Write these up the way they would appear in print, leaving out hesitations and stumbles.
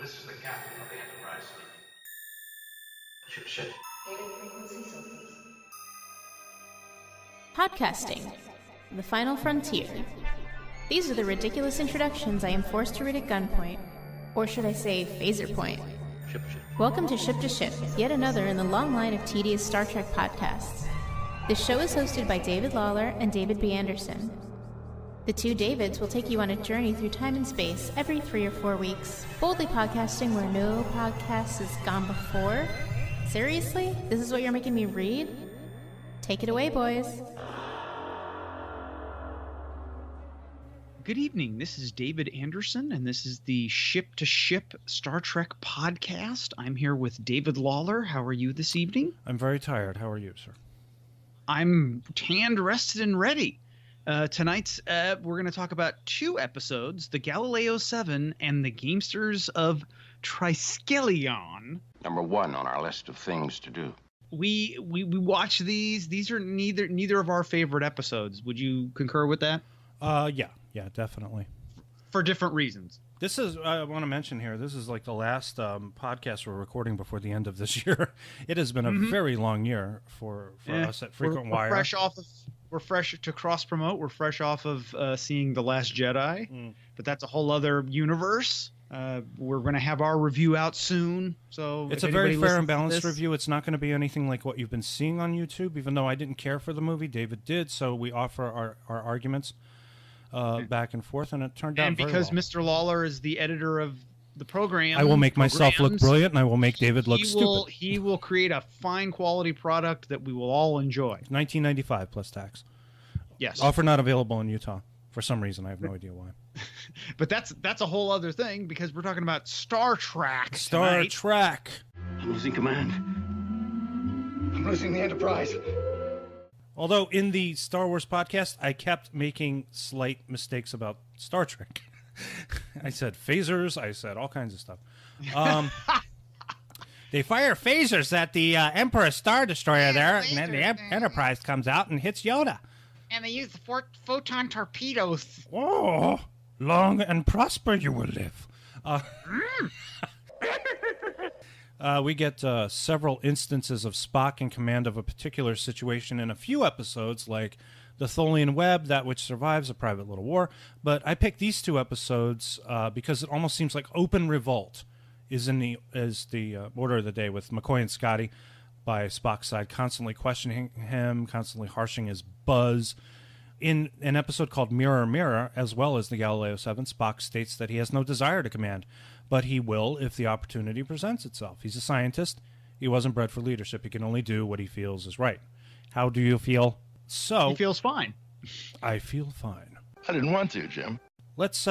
This is the captain of the Enterprise. Ship. Podcasting, the final frontier. These are the ridiculous introductions I am forced to read at gunpoint, or should I say phaser point. Ship. Welcome to Ship, yet another in the long line of tedious Star Trek podcasts. This show is hosted by David Lawler and David B. Anderson. The two Davids will take you on a journey through time and space every 3 or 4 weeks, boldly podcasting where no podcast has gone before. Seriously? This is what you're making me read? Take it away, boys. Good evening. This is David Anderson, and this is the Ship to Ship Star Trek podcast. I'm here with David Lawler. How are you this evening? I'm very tired. How are you, sir? I'm tanned, rested, and ready. Tonight, we're going to talk about 2 episodes, the Galileo 7 and the Gamesters of Triskelion. Number 1 on our list of things to do. We watch these. These are neither of our favorite episodes. Would you concur with that? Yeah, definitely. For different reasons. This is, I want to mention here, this is like the last podcast we're recording before the end of this year. It has been a very long year for us at Frequent Wire. We're fresh to cross-promote. We're fresh off of seeing The Last Jedi, but that's a whole other universe. We're going to have our review out soon. So it's a very fair and balanced review. It's not going to be anything like what you've been seeing on YouTube, even though I didn't care for the movie. David did, so we offer our arguments back and forth, and it turned out very well. And because Mr. Lawler is the editor of the program, I will make myself look brilliant, and I will make David look stupid. He will create a fine quality product that we will all enjoy. $19.95 plus tax. Yes. Offer not available in Utah for some reason. I have no idea why. But that's a whole other thing, because we're talking about Star Trek. Star Trek. I'm losing command. I'm losing the Enterprise. Although in the Star Wars podcast, I kept making slight mistakes about Star Trek. I said phasers. I said all kinds of stuff. They fire phasers at the Emperor Star Destroyer there, and then the Enterprise comes out and hits Yoda. And they use the photon torpedoes. Oh, long and prosper you will live. We get several instances of Spock in command of a particular situation in a few episodes, like the Tholian Web, That Which Survives, A Private Little War. But I picked these 2 episodes because it almost seems like open revolt is the order of the day, with McCoy and Scotty by Spock's side, constantly questioning him, constantly harshing his buzz. In an episode called Mirror, Mirror, as well as the Galileo 7, Spock states that he has no desire to command, but he will if the opportunity presents itself. He's a scientist. He wasn't bred for leadership. He can only do what he feels is right. How do you feel? So he feels fine. I feel fine. I didn't want to, Jim. Let's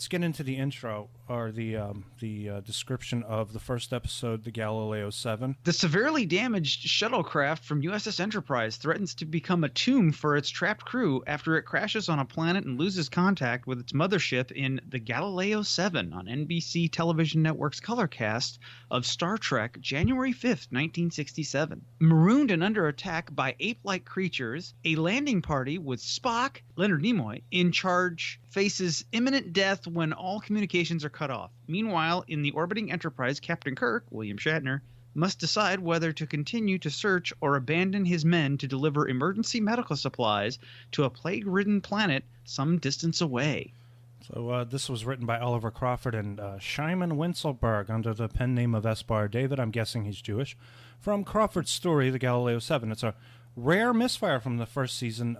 get into the intro, or the description of the first episode, the Galileo 7. The severely damaged shuttlecraft from USS Enterprise threatens to become a tomb for its trapped crew after it crashes on a planet and loses contact with its mothership in the Galileo 7 on NBC Television Network's colorcast of Star Trek, January 5th, 1967. Marooned and under attack by ape-like creatures, a landing party with Spock, Leonard Nimoy, in charge faces imminent death when all communications are cut off. Meanwhile, in the orbiting Enterprise, Captain Kirk, William Shatner, must decide whether to continue to search or abandon his men to deliver emergency medical supplies to a plague-ridden planet some distance away. So this was written by Oliver Crawford and Shimon Wincelberg under the pen name of Esbar David. I'm guessing he's Jewish. From Crawford's story, the Galileo 7. It's a rare misfire from the first season.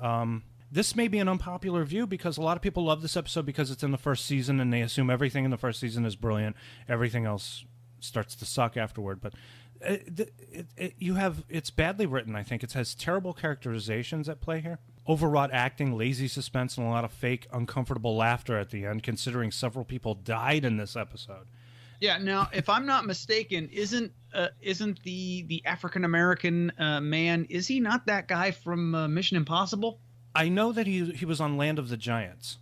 This may be an unpopular view because a lot of people love this episode because it's in the first season and they assume everything in the first season is brilliant. Everything else starts to suck afterward. But it's badly written, I think. It has terrible characterizations at play here. Overwrought acting, lazy suspense, and a lot of fake, uncomfortable laughter at the end, considering several people died in this episode. Yeah, now, if I'm not mistaken, isn't the African-American man, is he not that guy from Mission Impossible? I know that he was on Land of the Giants.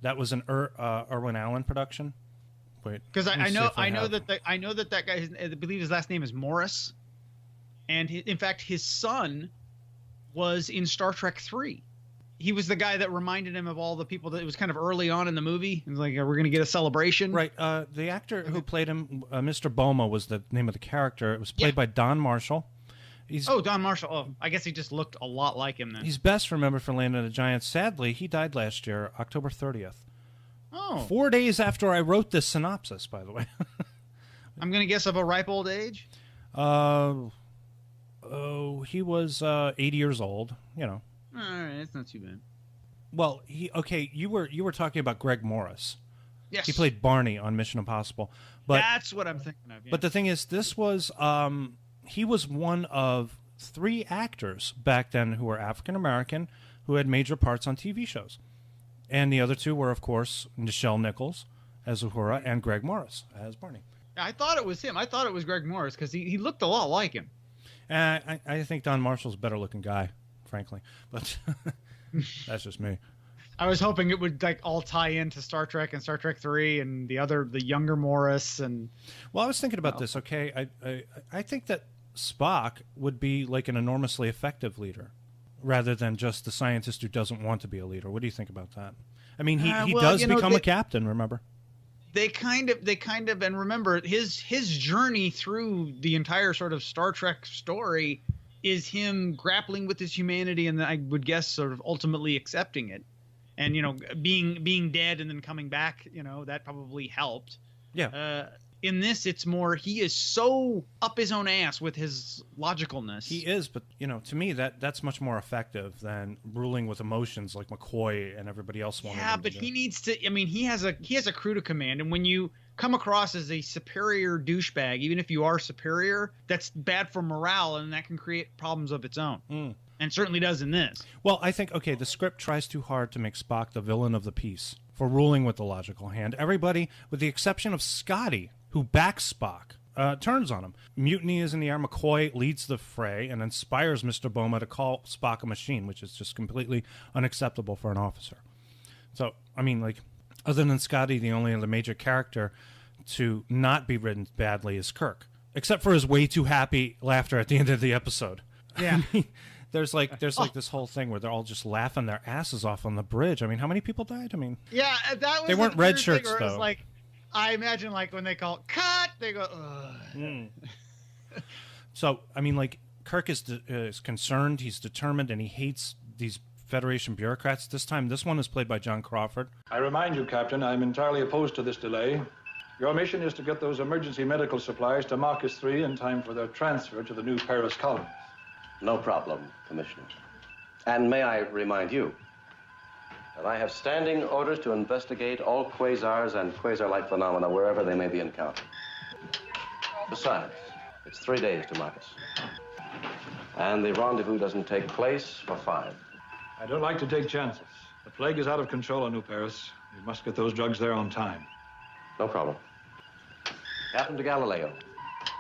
That was an Irwin Allen production. Wait, because I know that guy. I believe his last name is Morris, and in fact, his son was in Star Trek 3. he was the guy that reminded him of all the people that it was kind of early on in the movie. It was like, we're going to get a celebration. Right. The actor who played him, Mr. Boma, was the name of the character. It was played by Don Marshall. Don Marshall. Oh, I guess he just looked a lot like him then. He's best remembered for Land of the Giants. Sadly, he died last year, October 30th. Oh. 4 days after I wrote this synopsis, by the way. I'm going to guess of a ripe old age. He was 80 years old, you know. All right, that's not too bad. Well, you were talking about Greg Morris. Yes. He played Barney on Mission Impossible. But that's what I'm thinking of. Yeah. But the thing is, this was he was one of 3 actors back then who were African American who had major parts on TV shows. And the other 2 were, of course, Nichelle Nichols as Uhura and Greg Morris as Barney. I thought it was him. I thought it was Greg Morris because he looked a lot like him. I think Don Marshall's a better looking guy, frankly. But that's just me. I was hoping it would like all tie into Star Trek and Star Trek 3 and the younger Morris and. Well, I was thinking about this. Okay, I think that Spock would be like an enormously effective leader, rather than just the scientist who doesn't want to be a leader. What do you think about that? I mean, he does become a captain. Remember? They kind of, and remember his journey through the entire sort of Star Trek story is him grappling with his humanity, and I would guess sort of ultimately accepting it, and being dead and then coming back. That probably helped. Yeah. In this, it's more he is so up his own ass with his logicalness. He is, but to me that's much more effective than ruling with emotions like McCoy and everybody else wanted. Yeah, but he needs to. I mean, he has a crew to command, and when you come across as a superior douchebag, even if you are superior, that's bad for morale, and that can create problems of its own. And certainly does in this. Well, I think the script tries too hard to make Spock the villain of the piece for ruling with the logical hand. Everybody, with the exception of Scotty, who backs Spock, turns on him. Mutiny is in the air. McCoy leads the fray and inspires Mr. Boma to call Spock a machine, which is just completely unacceptable for an officer. So, I mean, like, other than Scotty, the only other major character to not be written badly is Kirk, except for his way too happy laughter at the end of the episode. Yeah. I mean, there's this whole thing where they're all just laughing their asses off on the bridge. I mean, how many people died? I mean, yeah, that was they weren't red shirts though. It was like, I imagine like when they call cut, they go. Ugh. So I mean, like Kirk is concerned, he's determined, and he hates these Federation bureaucrats. This one is played by John Crawford. I remind you, Captain, I'm entirely opposed to this delay. Your mission is to get those emergency medical supplies to Marcus 3 in time for their transfer to the new Paris colony. No problem, Commissioner. And may I remind you that I have standing orders to investigate all quasars and quasar-like phenomena wherever they may be encountered. Besides, it's 3 days to Marcus. And the rendezvous doesn't take place for 5. I don't like to take chances. The plague is out of control on New Paris. We must get those drugs there on time. No problem. Captain to Galileo.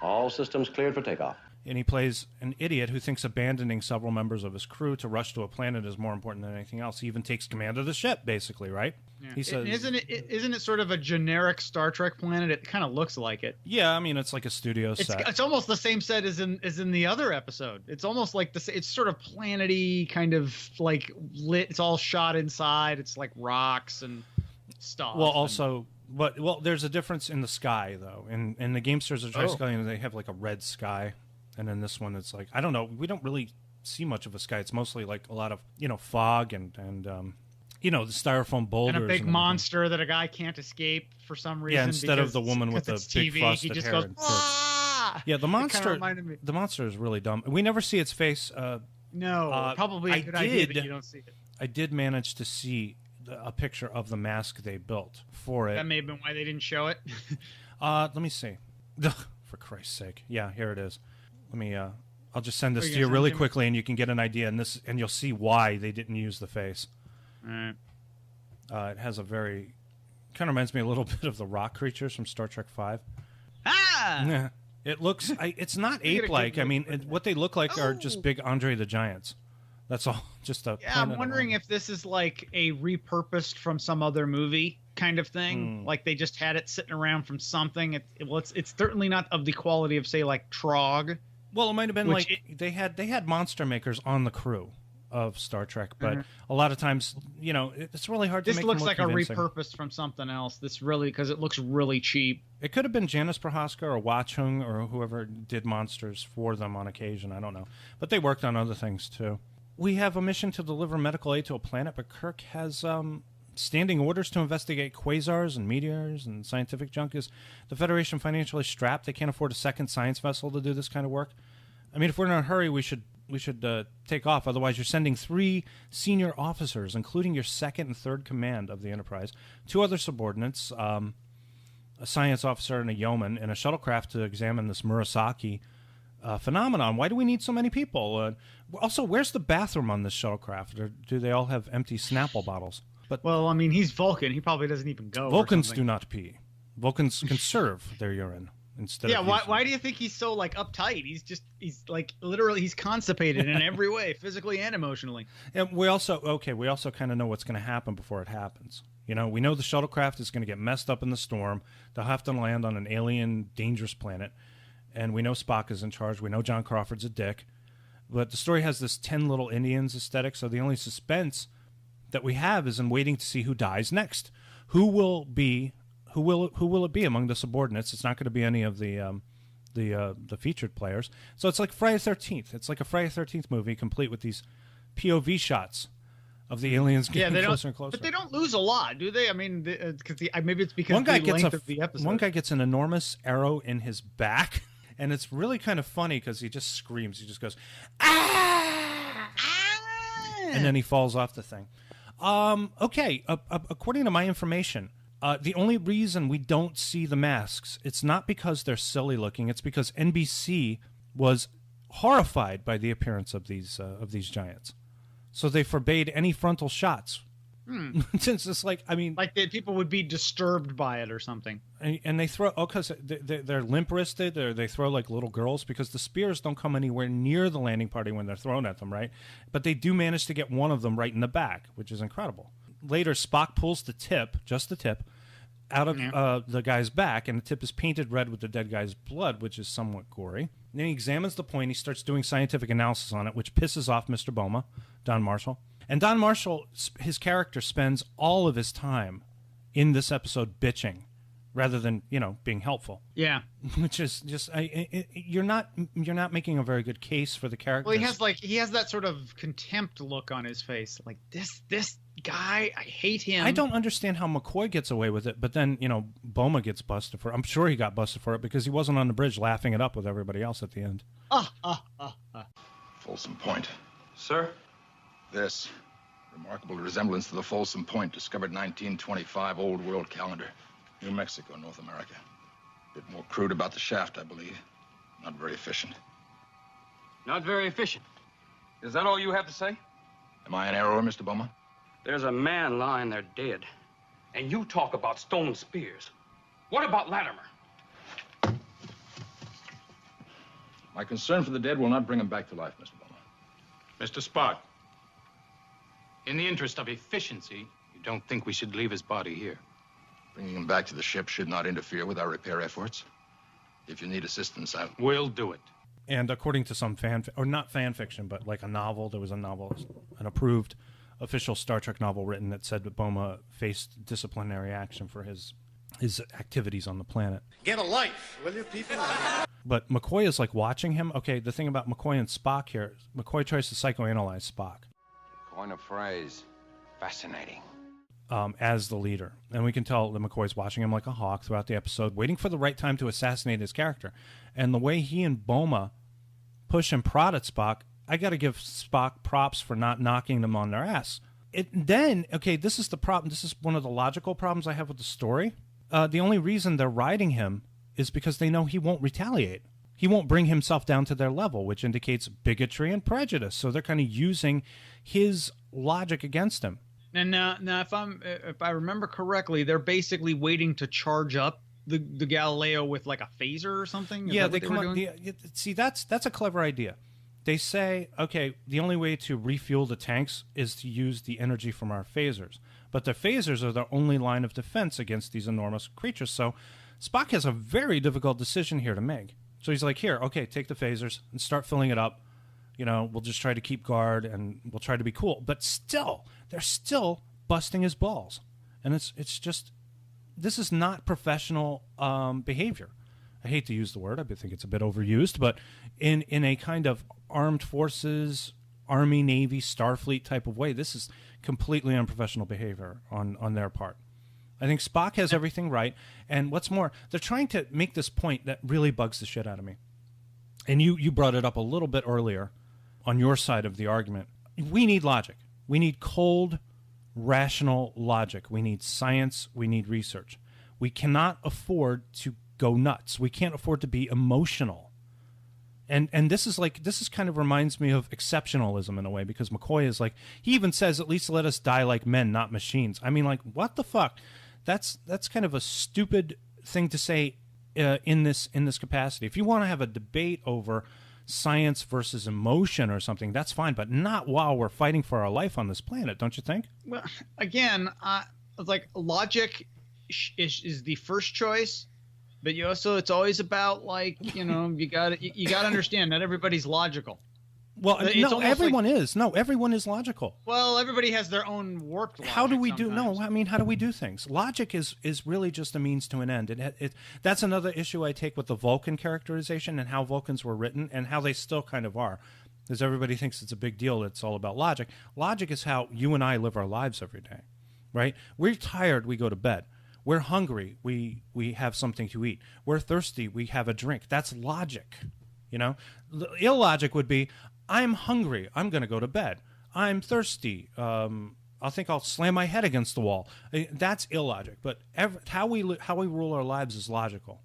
All systems cleared for takeoff. And he plays an idiot who thinks abandoning several members of his crew to rush to a planet is more important than anything else. He even takes command of the ship, basically, right? Yeah. He says, isn't it sort of a generic Star Trek planet? It kind of looks like it. Yeah, I mean, it's like a studio set. It's almost the same set as in the other episode. It's almost like it's sort of planet-y, kind of like lit. It's all shot inside. It's like rocks and stuff. Well, there's a difference in the sky, though. In the Gamesters of Triskelion, they have like a red sky. And in this one, it's like, I don't know. We don't really see much of a sky. It's mostly like a lot of, fog and the styrofoam boulders. And a big monster that a guy can't escape for some reason. Yeah, instead of the woman with the big TV, frosted he just hair. goes, ah! Yeah, the monster is really dumb. We never see its face. No, probably a good idea that you don't see it. I did manage to see a picture of the mask they built for it. That may have been why they didn't show it. Let me see. For Christ's sake. Yeah, here it is. Let me. I'll just send this to you really quickly, and you can get an idea. And you'll see why they didn't use the face. All right. It has a very kind of reminds me a little bit of the rock creatures from Star Trek V. Ah! Yeah. It looks. It's not ape-like. I mean, what they look like are just big Andre the Giants. That's all. Just a. Yeah, I'm wondering if this is like a repurposed from some other movie kind of thing. Like they just had it sitting around from something. It's certainly not of the quality of say like Trog. Well, it might have been they had monster makers on the crew, of Star Trek, but a lot of times, it's really hard to This make looks them like look a convincing. repurposed from something else. This really, because it looks really cheap. It could have been Janice Prohaska or Wachung or whoever did monsters for them on occasion. I don't know. But they worked on other things, too. We have a mission to deliver medical aid to a planet, but Kirk has standing orders to investigate quasars and meteors and scientific junk. Is the Federation financially strapped? They can't afford a second science vessel to do this kind of work. I mean, if we're in a hurry, we should take off. Otherwise, you're sending 3 senior officers, including your second and third command of the Enterprise, 2 other subordinates, a science officer and a yeoman, in a shuttlecraft to examine this Murasaki phenomenon. Why do we need so many people? Also, where's the bathroom on this shuttlecraft? Or do they all have empty Snapple bottles? But Well, I mean, he's Vulcan. He probably doesn't even go. Vulcans do not pee. Vulcans conserve their urine instead Yeah, of why do you think he's so like uptight? He's like literally he's constipated in every way, physically and emotionally. And we also kind of know what's going to happen before it happens. We know the shuttlecraft is going to get messed up in the storm. They'll have to land on an alien, dangerous planet. And we know Spock is in charge. We know John Crawford's a dick. But the story has this 10 little Indians aesthetic, so the only suspense that we have is in waiting to see who dies next. Who will it be among the subordinates? It's not going to be any of the featured players. So it's like Friday the 13th. It's like a Friday the 13th movie, complete with these POV shots of the aliens getting closer and closer. But they don't lose a lot, do they? I mean, maybe it's because one guy of the gets length of the episode. One guy gets an enormous arrow in his back, and it's really kind of funny because he just screams. He just goes, "Ah!" And then he falls off the thing. Okay, according to my information, the only reason we don't see the masks, it's not because they're silly looking. It's because NBC was horrified by the appearance of these giants, so they forbade any frontal shots. Since it's like people would be disturbed by it or something. And they throw because they're limp wristed. They throw like little girls because the spears don't come anywhere near the landing party when they're thrown at them, right? But they do manage to get one of them right in the back, which is incredible. Later, Spock pulls the tip, just the tip, out of the guy's back, and the tip is painted red with the dead guy's blood, which is somewhat gory. And then he examines the point. He starts doing scientific analysis on it, which pisses off Mr. Boma, Don Marshall. And Don Marshall, his character, spends all of his time in this episode bitching rather than, being helpful. Yeah. Which is just you're not making a very good case for the character. Well, he has that sort of contempt look on his face, like this guy, I hate him. I don't understand how McCoy gets away with it, but then Boma gets busted for it. I'm sure he got busted for it because he wasn't on the bridge laughing it up with everybody else at the end. Folsom Point. Sir? This. Remarkable resemblance to the Folsom Point, discovered 1925, Old World Calendar. New Mexico, North America. Bit more crude about the shaft, I believe. Not very efficient. Not very efficient. Is that all you have to say? Am I an error, Mr. Bowman? There's a man lying there dead. And you talk about stone spears. What about Latimer? My concern for the dead will not bring him back to life, Mr. Bowman. Mr. Spock, in the interest of efficiency, you don't think we should leave his body here? Bringing him back to the ship should not interfere with our repair efforts. If you need assistance, We'll do it. And according to some not fan fiction, but like a novel, there was a novel, an approved official Star Trek novel written that said that Boma faced disciplinary action for his activities on the planet. Get a life, will you, people? But McCoy is like watching him. Okay, the thing about McCoy and Spock here, McCoy tries to psychoanalyze Spock. Coin a phrase. Fascinating. As the leader. And we can tell that McCoy's watching him like a hawk throughout the episode, waiting for the right time to assassinate his character. And the way he and Boma push and prod at Spock, I got to give Spock props for not knocking them on their ass. This is the problem. This is one of the logical problems I have with the story. The only reason they're riding him is because they know he won't retaliate. He won't bring himself down to their level, which indicates bigotry and prejudice. So they're kind of using his logic against him. And now, if I remember correctly, they're basically waiting to charge up the Galileo with like a phaser or something. Yeah, they come up. See, that's a clever idea. They say, okay, the only way to refuel the tanks is to use the energy from our phasers, but the phasers are their only line of defense against these enormous creatures. So Spock has a very difficult decision here to make. So he's like, here, okay, take the phasers and start filling it up. We'll just try to keep guard and we'll try to be cool. But still, they're still busting his balls. And it's just, this is not professional behavior. I hate to use the word. I think it's a bit overused, but in a kind of armed forces, Army, Navy, Starfleet type of way, this is completely unprofessional behavior on their part. I think Spock has everything right. And what's more, they're trying to make this point that really bugs the shit out of me. And you brought it up a little bit earlier on your side of the argument. We need logic. We need cold, rational logic. We need science. We need research. We cannot afford to go nuts. We can't afford to be emotional. And this is kind of reminds me of exceptionalism in a way, because McCoy is like, he even says, at least let us die like men, not machines. I mean, like, what the fuck? That's kind of a stupid thing to say in this capacity. If you want to have a debate over science versus emotion or something, that's fine, but not while we're fighting for our life on this planet, don't you think? Well, again, it's like logic is the first choice, but you also, it's always about, like, you got to understand not everybody's logical. Well, no, everyone is. No, everyone is logical. Well, everybody has their own warped logic. How do we do? No, I mean, how do we do things? Logic is really just a means to an end. That's another issue I take with the Vulcan characterization and how Vulcans were written and how they still kind of are, because everybody thinks it's a big deal. It's all about logic. Logic is how you and I live our lives every day, right? We're tired, we go to bed. We're hungry, we have something to eat. We're thirsty, we have a drink. That's logic, Illogic would be, I'm hungry, I'm going to go to bed. I'm thirsty, I think I'll slam my head against the wall. That's illogic. But how we rule our lives is logical.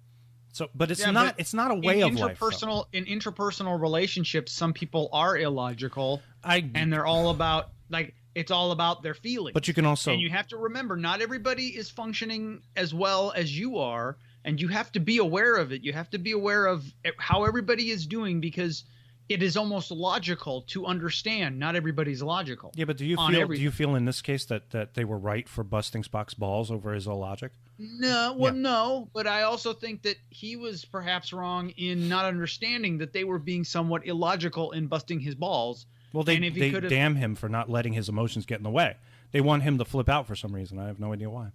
So, but it's not. It's not a way of life. In interpersonal relationships, some people are illogical, and they're all about, like, it's all about their feelings. But you can also, and you have to remember, not everybody is functioning as well as you are, and you have to be aware of it. You have to be aware of how everybody is doing, because it is almost logical to understand not everybody's logical. Yeah, but do you feel in this case that they were right for busting Spock's balls over his illogic? No, well, no, but I also think that he was perhaps wrong in not understanding that they were being somewhat illogical in busting his balls. Well, they damn him for not letting his emotions get in the way. They want him to flip out for some reason. I have no idea why.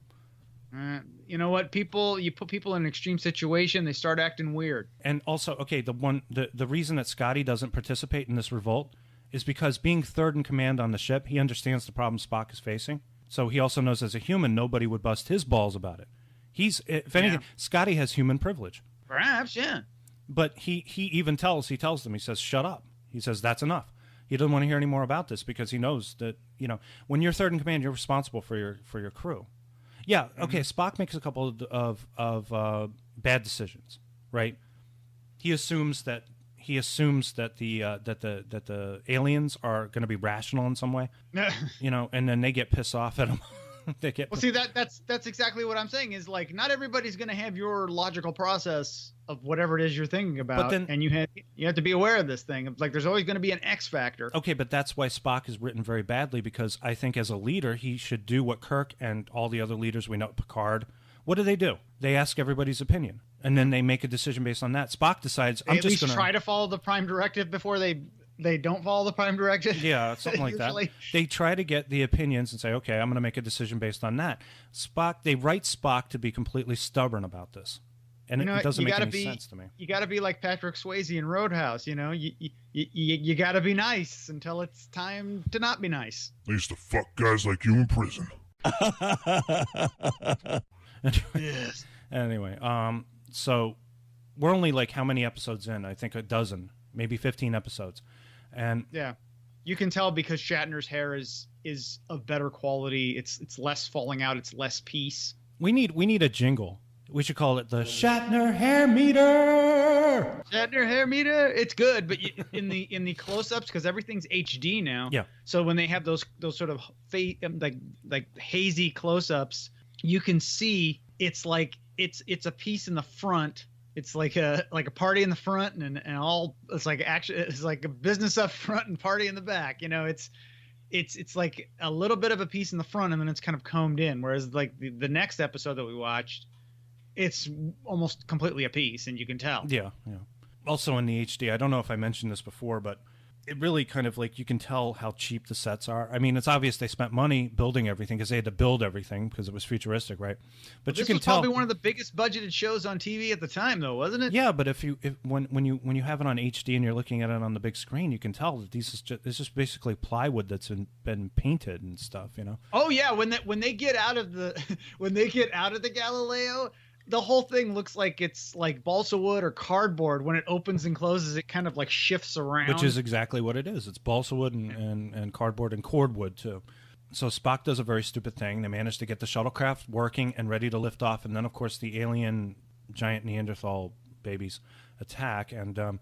You know what? You put people in an extreme situation, they start acting weird. And also, okay, the reason that Scotty doesn't participate in this revolt is because, being third in command on the ship, he understands the problem Spock is facing. So he also knows, as a human, nobody would bust his balls about it. If anything, Scotty has human privilege. Perhaps, yeah. But he even tells them, he says, shut up. He says, that's enough. He doesn't want to hear any more about this, because he knows that, when you're third in command, you're responsible for your crew. Yeah, okay, Spock makes a couple of bad decisions, right? He assumes that the aliens are going to be rational in some way, and then they get pissed off at him. See, that's exactly what I'm saying, is, like, not everybody's going to have your logical process of whatever it is you're thinking about, but then, and you have to be aware of this thing. Like, there's always going to be an X factor. Okay, but that's why Spock is written very badly, because I think as a leader, he should do what Kirk and all the other leaders we know, Picard, what do? They ask everybody's opinion, and then they make a decision based on that. Spock decides, I'm just going to try to follow the Prime Directive before they don't follow the Prime Directive. Yeah, something like that. They try to get the opinions and say, okay, I'm going to make a decision based on that. They write Spock to be completely stubborn about this. And it doesn't make any sense to me. You got to be like Patrick Swayze in Roadhouse, You got to be nice until it's time to not be nice. They used to fuck guys like you in prison. Yes. Anyway, so we're only, like, how many episodes in? I think a dozen, maybe 15 episodes. And yeah, you can tell because Shatner's hair is of better quality. It's less falling out. It's less piece. We need a jingle. We should call it the Shatner Hair Meter. Shatner Hair Meter. It's good, but in the close-ups, because everything's HD now. Yeah. So when they have those sort of like hazy close-ups, you can see it's like it's a piece in the front. It's like a party in the front and all. It's like a business up front and party in the back. It's like a little bit of a piece in the front, and then it's kind of combed in. Whereas, like, the next episode that we watched, it's almost completely a piece, and you can tell. Yeah. Also in the HD, I don't know if I mentioned this before, but it really kind of like, you can tell how cheap the sets are. I mean, it's obvious they spent money building everything because they had to build everything because it was futuristic, right? But you can tell, probably one of the biggest budgeted shows on TV at the time, though, wasn't it? Yeah, but when you have it on HD and you're looking at it on the big screen, you can tell that it's just basically plywood that's been painted and stuff, you know. Oh yeah, when they get out of the Galileo, the whole thing looks like it's like balsa wood or cardboard. When it opens and closes, it kind of like shifts around. Which is exactly what it is. It's balsa wood and cardboard and cordwood, too. So Spock does a very stupid thing. They manage to get the shuttlecraft working and ready to lift off. And then, of course, the alien giant Neanderthal babies attack. And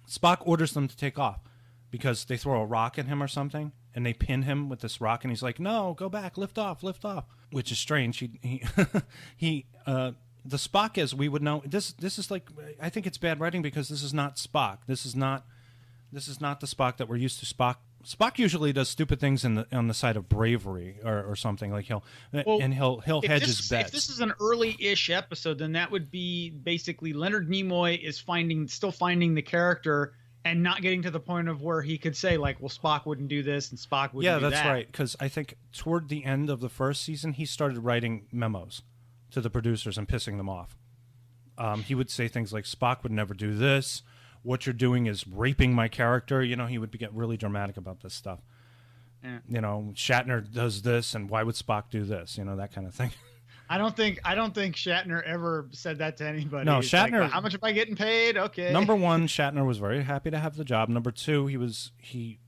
Spock orders them to take off because they throw a rock at him or something. And they pin him with this rock. And he's like, no, go back, lift off. Which is strange. The Spock, as we would know, this is like, I think it's bad writing because this is not Spock. This is not the Spock that we're used to. Spock usually does stupid things on the side of bravery or something, like he'll hedge his bets. If this is an early-ish episode, then that would be basically Leonard Nimoy is still finding the character and not getting to the point of where he could say, like, well, Spock wouldn't do this and Spock wouldn't do that. Yeah, that's right. Because I think toward the end of the first season, he started writing memos to the producers and pissing them off. He would say things like, Spock would never do this. What you're doing is raping my character. You know, he would get really dramatic about this stuff. Yeah. You know, Shatner does this, and why would Spock do this? You know, that kind of thing. I don't think Shatner ever said that to anybody. No, He's Shatner. Like, well, how much am I getting paid? Okay. Number one, Shatner was very happy to have the job. Number two, he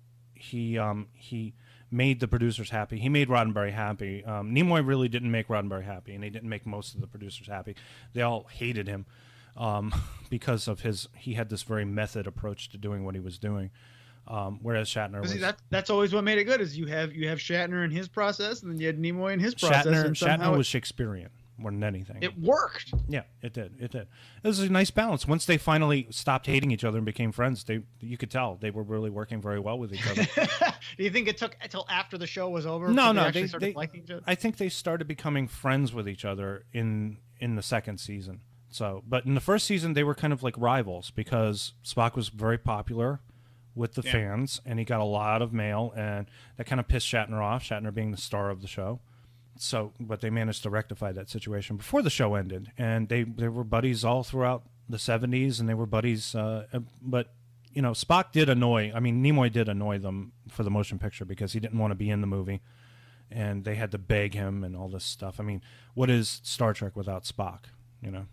made the producers happy. He made Roddenberry happy. Nimoy really didn't make Roddenberry happy, and he didn't make most of the producers happy. They all hated him because of he had this very method approach to doing what he was doing. Whereas Shatner was... That's always what made it good, is you have Shatner in his process, and then you had Nimoy in his process. Shatner was Shakespearean more than anything. It worked. Yeah, it did. It was a nice balance. Once they finally stopped hating each other and became friends, you could tell they were really working very well with each other. Do you think it took until after the show was over? No, They started liking each other? I think they started becoming friends with each other in the second season. So, but in the first season, they were kind of like rivals because Spock was very popular with the fans, and he got a lot of mail, and that kind of pissed Shatner off, Shatner being the star of the show. So, but they managed to rectify that situation before the show ended, and they were buddies all throughout the 70s, and they were buddies, but, you know, Nimoy did annoy them for the motion picture because he didn't want to be in the movie, and they had to beg him and all this stuff. I mean, what is Star Trek without Spock, you know?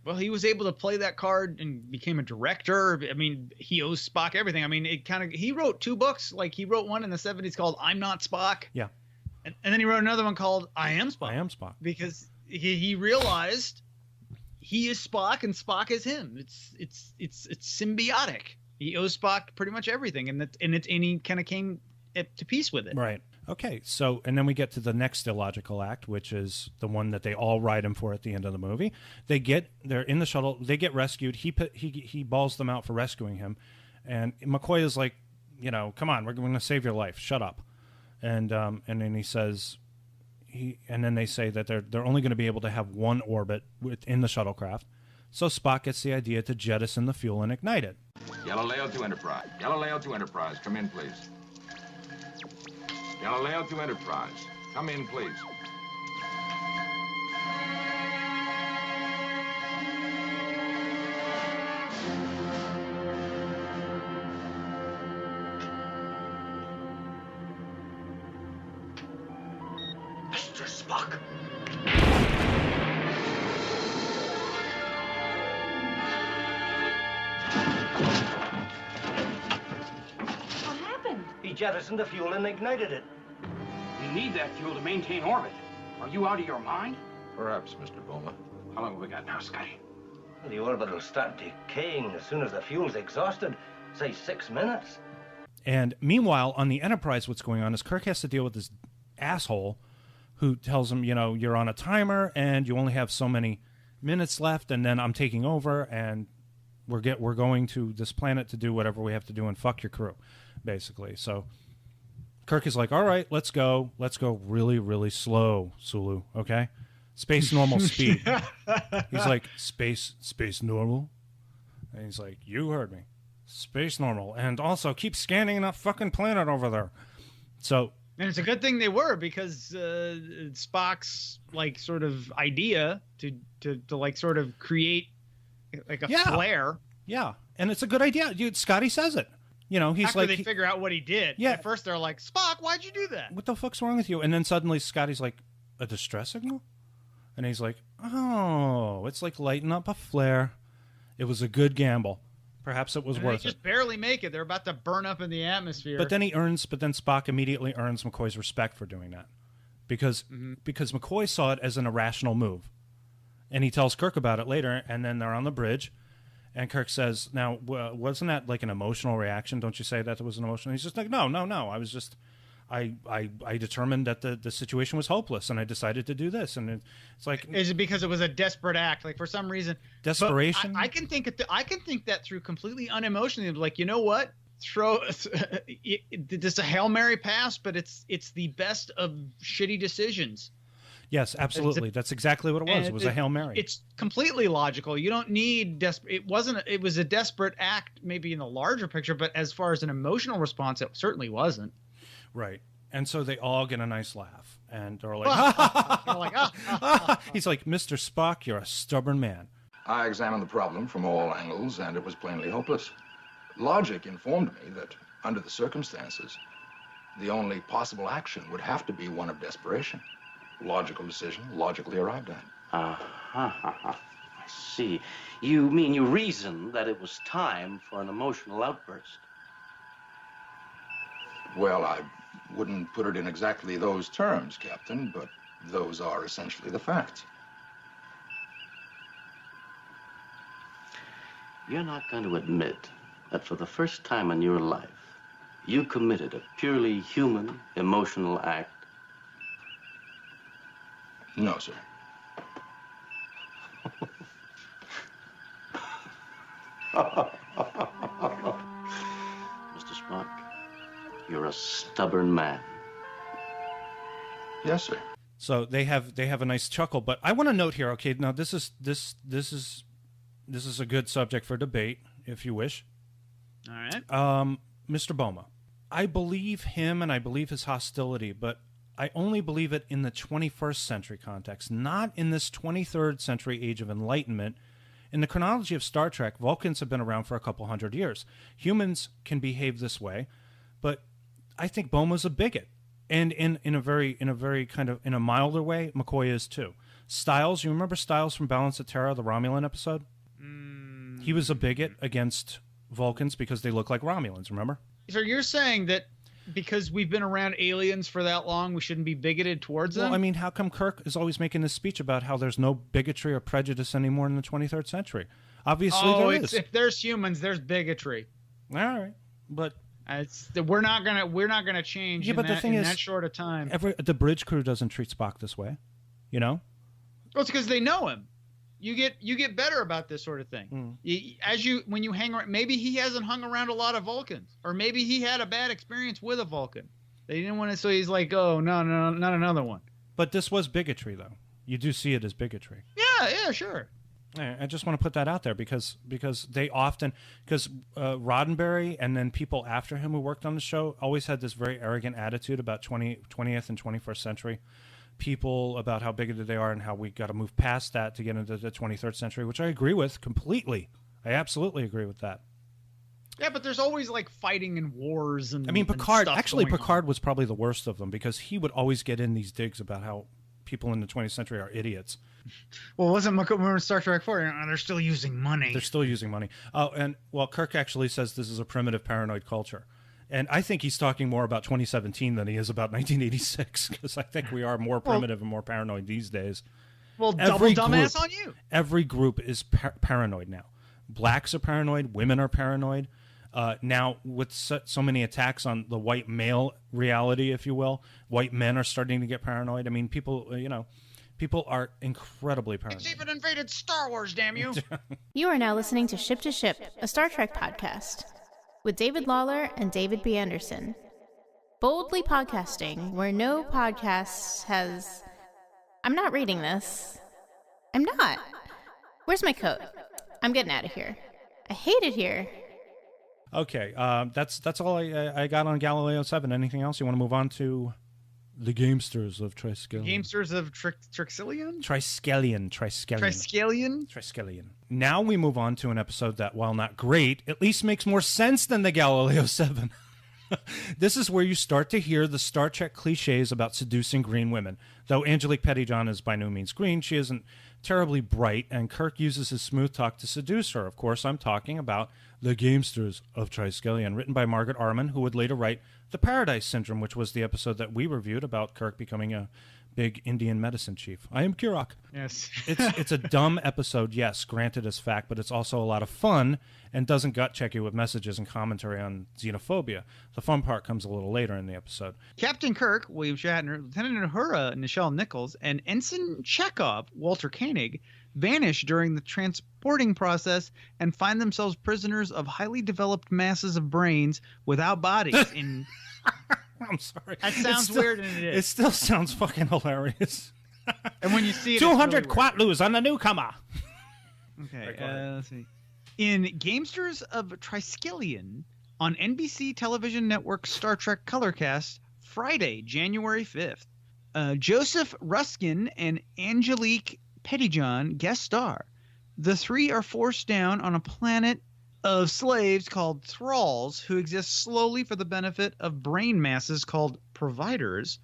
Well, he was able to play that card and became a director. I mean, he owes Spock everything. I mean, he wrote 2 books. Like, he wrote one in the 70s called I'm Not Spock. Yeah. And then he wrote another one called I Am Spock. I Am Spock. Because he realized he is Spock and Spock is him. It's symbiotic. He owes Spock pretty much everything, and he kind of came to peace with it. Right. Okay. So, and then we get to the next illogical act, which is the one that they all ride him for at the end of the movie. They're in the shuttle. They get rescued. He balls them out for rescuing him, and McCoy is like, you know, come on, we're going to save your life. Shut up. And then he says, and then they say that they're only going to be able to have one orbit within the shuttlecraft. So Spock gets the idea to jettison the fuel and ignite it. Galileo to Enterprise. Galileo to Enterprise. Come in, please. Galileo to Enterprise. Come in, please. Mr. Spock. What happened? He jettisoned the fuel and ignited it. We need that fuel to maintain orbit. Are you out of your mind? Perhaps, Mr. Boma. How long have we got now, Scotty? The orbit will start decaying as soon as the fuel's exhausted. Say 6 minutes. And meanwhile, on the Enterprise, what's going on is Kirk has to deal with this asshole who tells him, you know, you're on a timer and you only have so many minutes left, and then I'm taking over, and we're going to this planet to do whatever we have to do and fuck your crew, basically. So Kirk is like, all right, let's go really, really slow, Sulu, okay? Space normal speed. He's like, space normal? And he's like, you heard me. Space normal. And also keep scanning that fucking planet over there. So... And it's a good thing they were, because Spock's like sort of idea to like sort of create like a flare. Yeah, and it's a good idea. Dude, Scotty says it. You know, he's after like... they figure out what he did. Yeah. At first they're like, Spock, why'd you do that? What the fuck's wrong with you? And then suddenly Scotty's like, a distress signal? And he's like, oh, it's like lighting up a flare. It was a good gamble. Perhaps it was worth it. They just barely make it. They're about to burn up in the atmosphere. But then Spock immediately earns McCoy's respect for doing that. Because McCoy saw it as an irrational move. And he tells Kirk about it later, and then they're on the bridge. And Kirk says, now, wasn't that like an emotional reaction? Don't you say that it was an emotional? He's just like, no. I was just, I determined that the situation was hopeless, and I decided to do this. And it's like, is it because it was a desperate act? Like for some reason, desperation. I can think that through completely unemotionally. Like, you know what? Throw this a Hail Mary pass, but it's the best of shitty decisions. Yes, absolutely. That's exactly what it was. It was a Hail Mary. It's completely logical. You don't need it was a desperate act, maybe in the larger picture, but as far as an emotional response, it certainly wasn't. Right. And so they all get a nice laugh. And they're like, He's like, Mr. Spock, you're a stubborn man. I examined the problem from all angles, and it was plainly hopeless. Logic informed me that, under the circumstances, the only possible action would have to be one of desperation. Logical decision, logically arrived at. I see. You mean you reasoned that it was time for an emotional outburst? Well, I wouldn't put it in exactly those terms, Captain, but those are essentially the facts. You're not going to admit that for the first time in your life, you committed a purely human, emotional act? No, sir. Mr. Spock, you're a stubborn man. Yes, sir. So they have a nice chuckle, but I want to note here. Okay, now this is a good subject for debate, if you wish. All right. Mr. Boma, I believe him and I believe his hostility, but I only believe it in the 21st century context, not in this 23rd century age of enlightenment. In the chronology of Star Trek, Vulcans have been around for a couple hundred years. Humans can behave this way, but I think Boma's a bigot. And in a very kind of in a milder way, McCoy is too. Styles, you remember Styles from Balance of Terror, the Romulan episode? He was a bigot against Vulcans because they look like Romulans, remember? So you're saying that because we've been around aliens for that long, we shouldn't be bigoted towards them? Well, I mean, how come Kirk is always making this speech about how there's no bigotry or prejudice anymore in the 23rd century? Obviously there is. If there's humans, there's bigotry. All right, but we're not gonna change. Yeah, but the thing is, that short of time, the bridge crew doesn't treat Spock this way, you know. Well, it's because they know him. You get better about this sort of thing. When you hang around, maybe he hasn't hung around a lot of Vulcans, or maybe he had a bad experience with a Vulcan. They didn't want to, so he's like, oh no, not another one. But this was bigotry, though. You do see it as bigotry. Yeah, sure. I just want to put that out there because Roddenberry and then people after him who worked on the show always had this very arrogant attitude about 20th and 21st century people, about how bigoted they are and how we got to move past that to get into the 23rd century, which I agree with completely. I absolutely agree with that. Yeah, but there's always like fighting and wars and Picard on. Was probably the worst of them because he would always get in these digs about how people in the 20th century are idiots. Well, wasn't McCoy in Star Trek 4? They're still using money. They're still using money. Oh, and Kirk actually says this is a primitive paranoid culture. And I think he's talking more about 2017 than he is about 1986, because I think we are more primitive and more paranoid these days. Well, dumbass on you. Every group is paranoid now. Blacks are paranoid. Women are paranoid. Now, with so many attacks on the white male reality, if you will, white men are starting to get paranoid. I mean, people are incredibly paranoid. It's even invaded Star Wars, damn you. You are now listening to Ship to Ship, a Star Trek podcast, with David Lawler and David B. Anderson. Boldly podcasting, where no podcast has... I'm not reading this. I'm not. Where's my coat? I'm getting out of here. I hate it here. Okay, that's all I got on Galileo 7. Anything else? You want to move on to the Gamesters of Triskelion? Gamesters of Triskelion? Triskelion. Now we move on to an episode that, while not great, at least makes more sense than the Galileo 7. This is where you start to hear the Star Trek cliches about seducing green women. Though Angelique Pettyjohn is by no means green, she isn't terribly bright, and Kirk uses his smooth talk to seduce her. Of course, I'm talking about The Gamesters of Triskelion, written by Margaret Arman, who would later write The Paradise Syndrome, which was the episode that we reviewed about Kirk becoming a big Indian medicine chief. I am Kirok. Yes. It's a dumb episode, yes, granted as fact, but it's also a lot of fun and doesn't gut-check you with messages and commentary on xenophobia. The fun part comes a little later in the episode. Captain Kirk, William Shatner, Lieutenant Uhura, Nichelle Nichols, and Ensign Chekhov, Walter Koenig, vanish during the transporting process and find themselves prisoners of highly developed masses of brains without bodies in... I'm sorry. That sounds weird, and it is. It still sounds fucking hilarious. And when you see it, 200 it's really Quatlus on the newcomer. Okay, let's see. In Gamesters of Triskelion on NBC television network Star Trek Colorcast, Friday, January 5th, Joseph Ruskin and Angelique Pettyjohn guest star. The three are forced down on a planet of slaves called thralls who exist slowly for the benefit of brain masses called providers,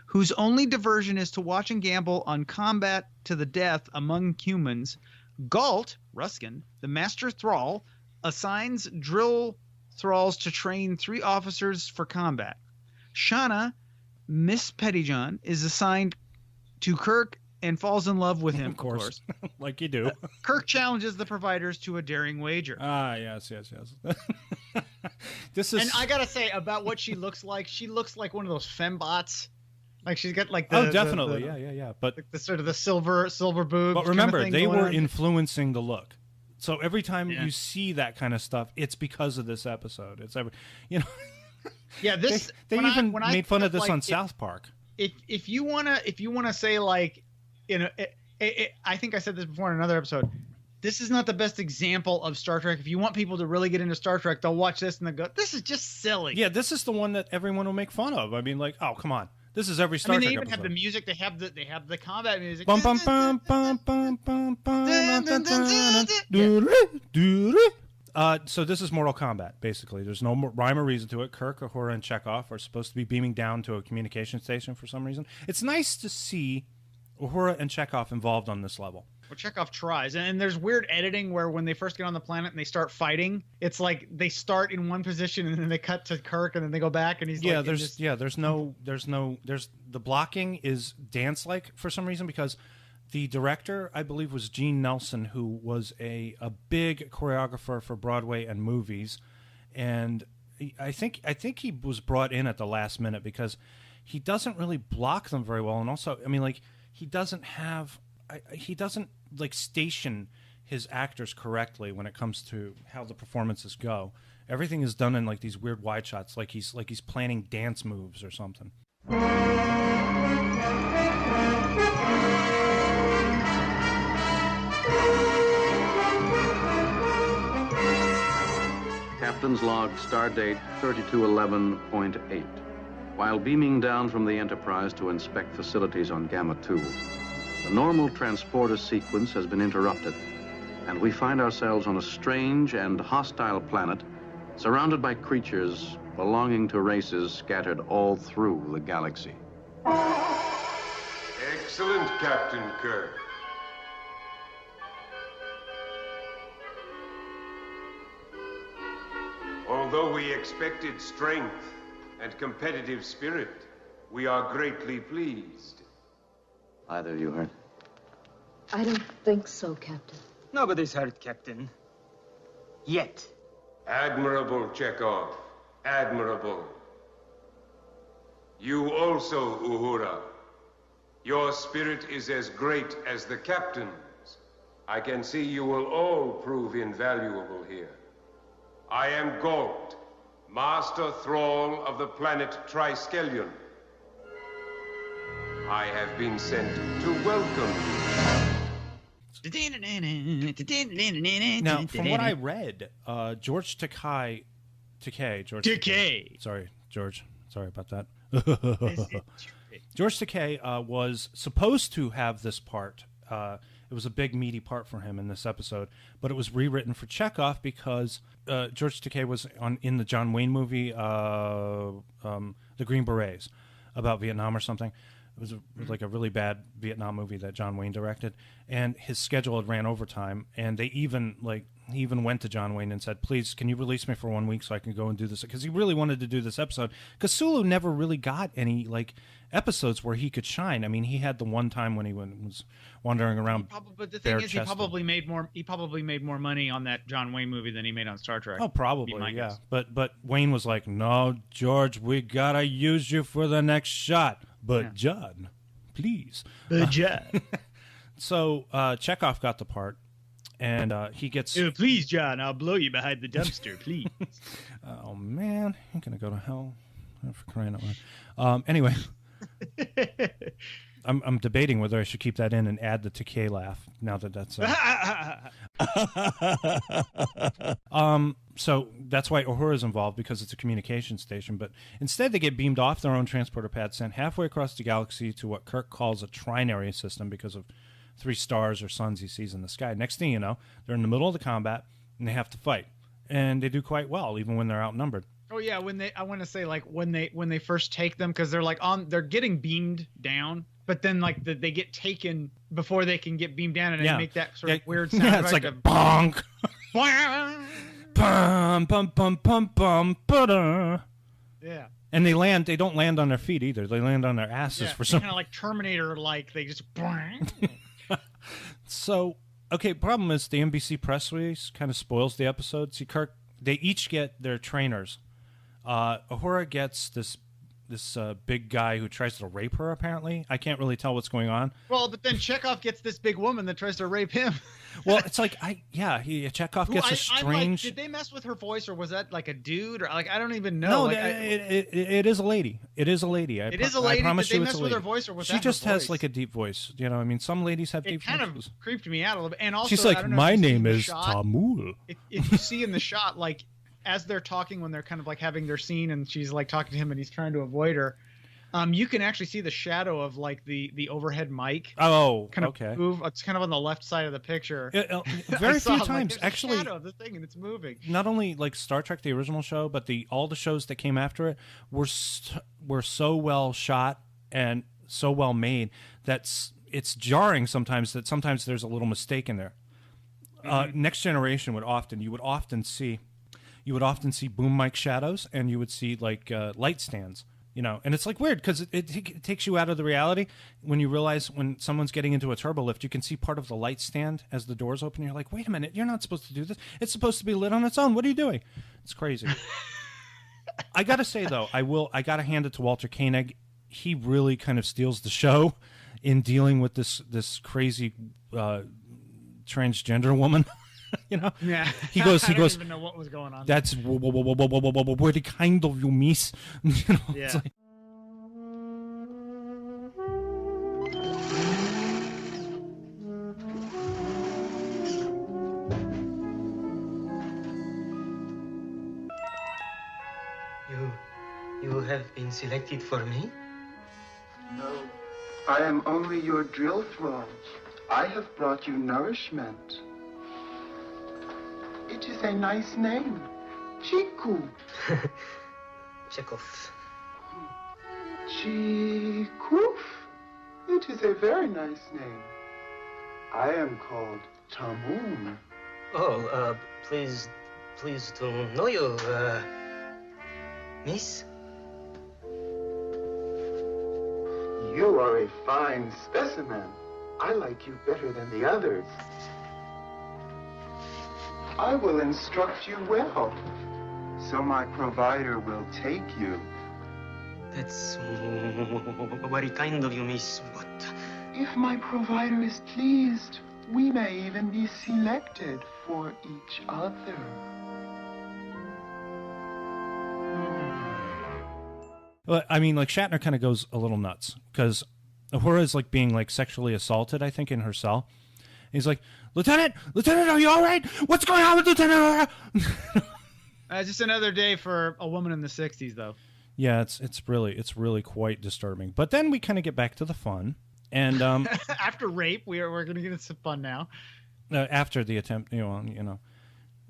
whose only diversion is to watch and gamble on combat to the death among humans. Galt, Ruskin, the master thrall, assigns drill thralls to train 3 officers for combat. Shauna, Miss Pettyjohn, is assigned to Kirk and falls in love with him, of course. Like you do. Kirk challenges the providers to a daring wager. Ah, yes. This is... And I gotta say, about what she looks like one of those fembots. Like she's got like the... Oh, definitely, yeah. But like the sort of the silver boobs. But remember, kind of they were on. influencing the look. So every time you see that kind of stuff, it's because of this episode. It's Yeah, this they even made fun of this on South Park. If you wanna say like, I think I said this before in another episode. This is not the best example of Star Trek. If you want people to really get into Star Trek, they'll watch this and they'll go, "This is just silly." Yeah, this is the one that everyone will make fun of. I mean, like, oh, come on. This is every Star Trek they even episode. have the music. They have the combat music. Bum, bum, bum, bum, bum, bum, bum. So this is Mortal Kombat, basically. There's no rhyme or reason to it. Kirk, Uhura, and Chekhov are supposed to be beaming down to a communication station for some reason. It's nice to see Uhura and Chekhov involved on this level. Well, Chekhov tries, and there's weird editing where when they first get on the planet and they start fighting, it's like they start in one position and then they cut to Kirk and then they go back and he's the blocking is dance-like for some reason, because the director, I believe, was Gene Nelson, who was a big choreographer for Broadway and movies, and I think he was brought in at the last minute because he doesn't really block them very well, and also, I mean, like, he doesn't like station his actors correctly when it comes to how the performances go. Everything is done in like these weird wide shots, like he's planning dance moves or something. Captain's log, stardate 3211.8. While beaming down from the Enterprise to inspect facilities on Gamma 2, the normal transporter sequence has been interrupted, and we find ourselves on a strange and hostile planet surrounded by creatures belonging to races scattered all through the galaxy. Excellent, Captain Kirk. Although we expected strength and competitive spirit, we are greatly pleased. Either of you hurt? I don't think so, Captain. Nobody's hurt, Captain. Yet. Admirable, Chekhov. Admirable. You also, Uhura. Your spirit is as great as the captain's. I can see you will all prove invaluable here. I am Galt, Master Thrall of the planet Triskelion. I have been sent to welcome you. Now, from what I read, George Takei. Sorry, George. Sorry about that. George Takei was supposed to have this part. It was a big, meaty part for him in this episode, but it was rewritten for Chekhov because George Takei was in the John Wayne movie, The Green Berets, about Vietnam or something. It was like a really bad Vietnam movie that John Wayne directed, and his schedule had ran overtime, and they even he even went to John Wayne and said, please, can you release me for 1 week so I can go and do this? Because he really wanted to do this episode. Because Sulu never really got any episodes where he could shine. I mean, he had the one time when he was wandering around. But the thing is, he probably made more money on that John Wayne movie than he made on Star Trek. Oh, probably, yeah. But Wayne was like, no, George, we gotta use you for the next shot. But John, please. But John. So Chekhov got the part. And he gets... please, John, I'll blow you behind the dumpster, please. Oh, man. You're going to go to hell. For crying out loud. Anyway. I'm debating whether I should keep that in and add the Takei laugh now that that's... So that's why Uhura's involved, because it's a communication station. But instead, they get beamed off their own transporter pad, sent halfway across the galaxy to what Kirk calls a trinary system because of 3 stars or suns he sees in the sky. Next thing you know, they're in the middle of the combat and they have to fight, and they do quite well even when they're outnumbered. Oh yeah, I want to say when they first take them, because they're getting beamed down, but then they get taken before they can get beamed down, and they make that sort of weird sound. Yeah, it's like a bonk. Bum bum bum bum bum ba-da. Yeah. And they don't land on their feet either. They land on their asses for some. Kind of like Terminator, they just. So, okay, problem is the NBC press release kind of spoils the episode. See, Kirk, they each get their trainers. Uhura gets this big guy who tries to rape her, apparently. I can't really tell what's going on. Well, but then Chekhov gets this big woman that tries to rape him. Well, it's Chekhov gets a strange... did they mess with her voice, or was that a dude? Or I don't even know. No, it is a lady. It is a lady. It is a lady. I promise did they you mess it's a with lady. her voice, or was she just has a deep voice. You know, I mean, some ladies have deep voices. It kind of creeped me out a little bit. And also, she's like, my name is Tamul. If you see in the shot, as they're talking, when they're kind of having their scene, and she's talking to him, and he's trying to avoid her. You can actually see the shadow of the overhead mic. Oh, kind of move. It's kind of on the left side of the picture. Very few times, actually. Shadow of the thing, and it's moving. Not only Star Trek, the original show, but all the shows that came after it were so well shot and so well made that it's jarring sometimes. That sometimes there's a little mistake in there. Next Generation would often see boom mic shadows, and you would see light stands. You know, and it's weird because it takes you out of the reality when you realize when someone's getting into a turbo lift, you can see part of the light stand as the doors open. You're like, wait a minute, you're not supposed to do this. It's supposed to be lit on its own. What are you doing? It's crazy. I got to say, though, I got to hand it to Walter Koenig. He really kind of steals the show in dealing with this crazy transgender woman. You know, yeah. He goes. I don't even know what was going on. That's very kind of you, miss. You know, yeah. You have been selected for me? No, I am only your drill thrall. I have brought you nourishment. It is a nice name. Chiku. Chekhov. Chikuf. It is a very nice name. I am called Tamun. Oh, pleased to know you, miss. You are a fine specimen. I like you better than the others. I will instruct you well, so my provider will take you. That's very kind of you, miss, but... If my provider is pleased, we may even be selected for each other. Well, I mean, Shatner kind of goes a little nuts, because Uhura is being sexually assaulted, I think, in her cell. He's like, Lieutenant, are you all right? What's going on with Lieutenant? Just another day for a woman in the 60s, though. Yeah, it's really quite disturbing. But then we kind of get back to the fun, and after rape, we're going to get into some fun now. After the attempt,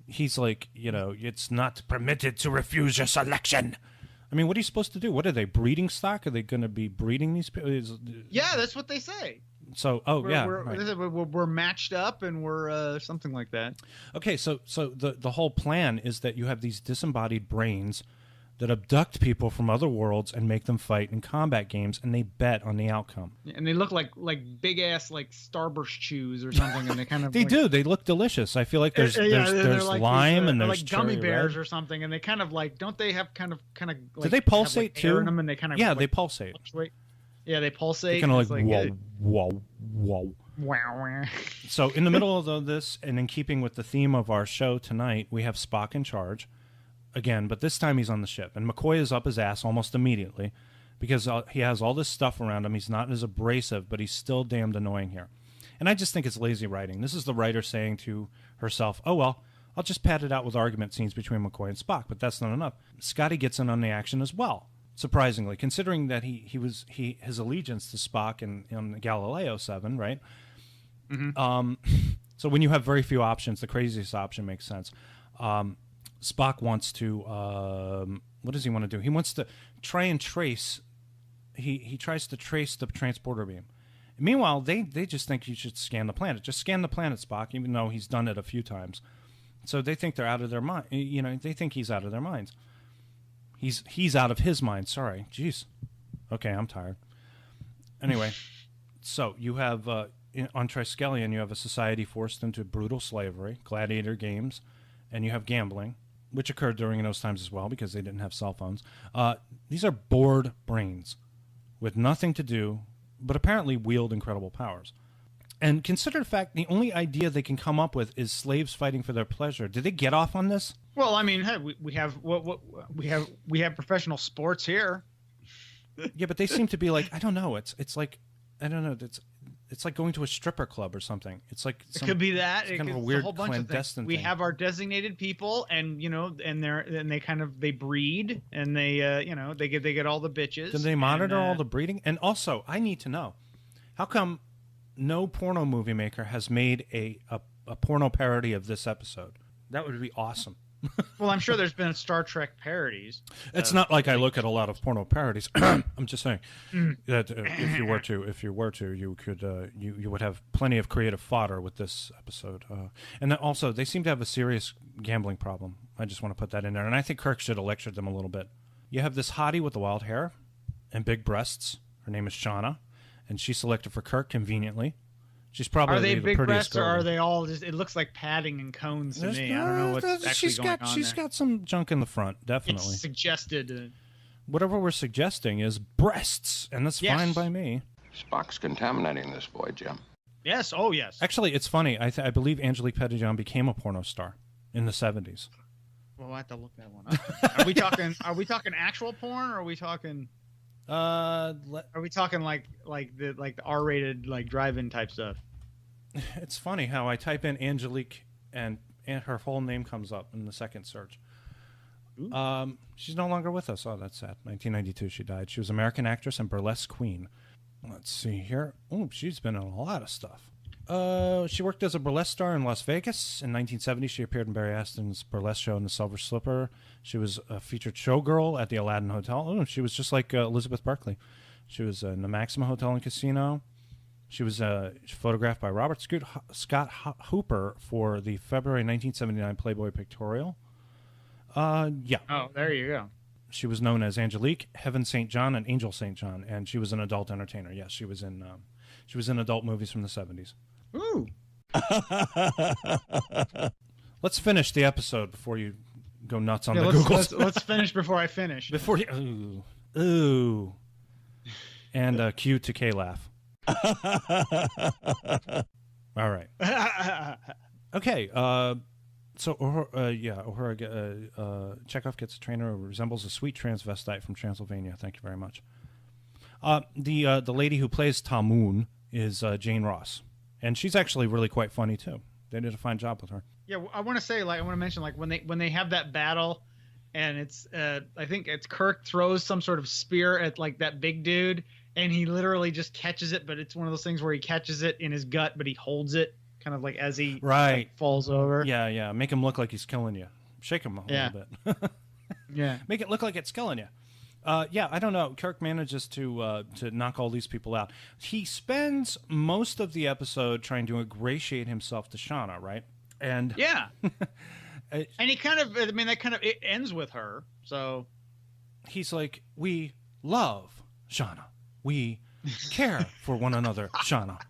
he's like, it's not permitted to refuse your selection. I mean, what are you supposed to do? What are they, breeding stock? Are they going to be breeding these people? Yeah, that's what they say. So, we're matched up, and we're something like that. Okay, so the whole plan is that you have these disembodied brains that abduct people from other worlds and make them fight in combat games, and they bet on the outcome. And they look like big ass like Starburst chews or something, and they kind of do. They look delicious. I feel like there's like lime and there's like gummy bears red. or something, and they kind of like don't they have kind of like, do they pulsate have, like, too? air in them, and they kind of they pulsate. Fluctuate. Yeah, they pulsate. Kind of like whoa. Wow. So in the middle of this, and in keeping with the theme of our show tonight, we have Spock in charge. Again, but this time he's on the ship. And McCoy is up his ass almost immediately because he has all this stuff around him. He's not as abrasive, but he's still damned annoying here. And I just think it's lazy writing. This is the writer saying to herself, oh, well, I'll just pad it out with argument scenes between McCoy and Spock, but that's not enough. Scotty gets in on the action as well, surprisingly, considering that his allegiance to Spock in Galileo 7, right? Mm-hmm. So when you have very few options, the craziest option makes sense. Spock wants to, what does he want to do? He wants to try and trace, he tries to trace the transporter beam. Meanwhile, they just think you should scan the planet. Just scan the planet, Spock, even though he's done it a few times. So they think they're out of their mind. They think he's out of their minds. He's out of his mind, sorry. Jeez. Okay, I'm tired. Anyway, so you have, on Triskelion, you have a society forced into brutal slavery, gladiator games, and you have gambling, which occurred during those times as well because they didn't have cell phones. These are bored brains with nothing to do, but apparently wield incredible powers. And consider the fact the only idea they can come up with is slaves fighting for their pleasure. Did they get off on this? Well, I mean, hey, we have we have professional sports here. Yeah, but they seem to be like, I don't know. It's like, I don't know. It's like going to a stripper club or something. It's like it could be that. It's kind of a weird clandestine thing. We have our designated people, and they breed, and they get all the bitches. Do they monitor all the breeding? And also, I need to know, how come no porno movie maker has made a porno parody of this episode? That would be awesome. Well, I'm sure there's been Star Trek parodies. It's not like I look at a lot of porno parodies. I'm just saying that if you were to, you could you would have plenty of creative fodder with this episode. And then also, they seem to have a serious gambling problem. I just want to put that in there. And I think Kirk should have lectured them a little bit. You have this hottie with the wild hair and big breasts. Her name is Shauna, and she's selected for Kirk conveniently. She's probably the big prettiest breasts, girl. or are they all just? It looks like padding and cones to me. I don't know what's actually going on. She's got some junk in the front, definitely. It's suggested. Whatever we're suggesting is breasts, and that's fine by me. Spock's contaminating this boy, Jim. Yes. Oh, yes. Actually, it's funny. I believe Angelique Petitjean became a porno star in the 70s. Well, I have to look that one up. Are we talking actual porn, or are we talking? Are we talking like the R-rated like drive-in type stuff? It's funny how I type in Angelique and her whole name comes up in the second search. She's no longer with us. Oh, that's sad. 1992 she died. She was an American actress and burlesque queen. Let's see here. Oh, she's been in a lot of stuff. She worked as a burlesque star in Las Vegas. In 1970, she appeared in Barry Aston's burlesque show in The Silver Slipper. She was a featured showgirl at the Aladdin Hotel. Oh, she was just like Elizabeth Berkley. She was in the Maxima Hotel and Casino. She was photographed by Robert Scott Hooper for the February 1979 Playboy pictorial. Yeah. Oh, there you go. She was known as Angelique, Heaven St. John, and Angel St. John, and she was an adult entertainer. Yes, she was in adult movies from the 70s. Ooh. Let's finish the episode before you go nuts on the Googles. Let's finish before I finish. Before you, ooh. And cue to K laugh. All right. Okay. So Chekhov gets a trainer who resembles a sweet transvestite from Transylvania. Thank you very much. The lady who plays Talmoon is Jane Ross. And she's actually really quite funny too. They did a fine job with her. Yeah, I want to mention when they have that battle, and it's I think it's Kirk throws some sort of spear at like that big dude, and he literally just catches it, but it's one of those things where he catches it in his gut, but he holds it kind of like as he falls over. Yeah. Make him look like he's killing you. Shake him a little bit. Yeah. Make it look like it's killing you. I don't know. Kirk manages to knock all these people out. He spends most of the episode trying to ingratiate himself to Shauna, right? And yeah, and he kind of, it ends with her. So he's like, "We love Shauna. We care for one another, Shauna."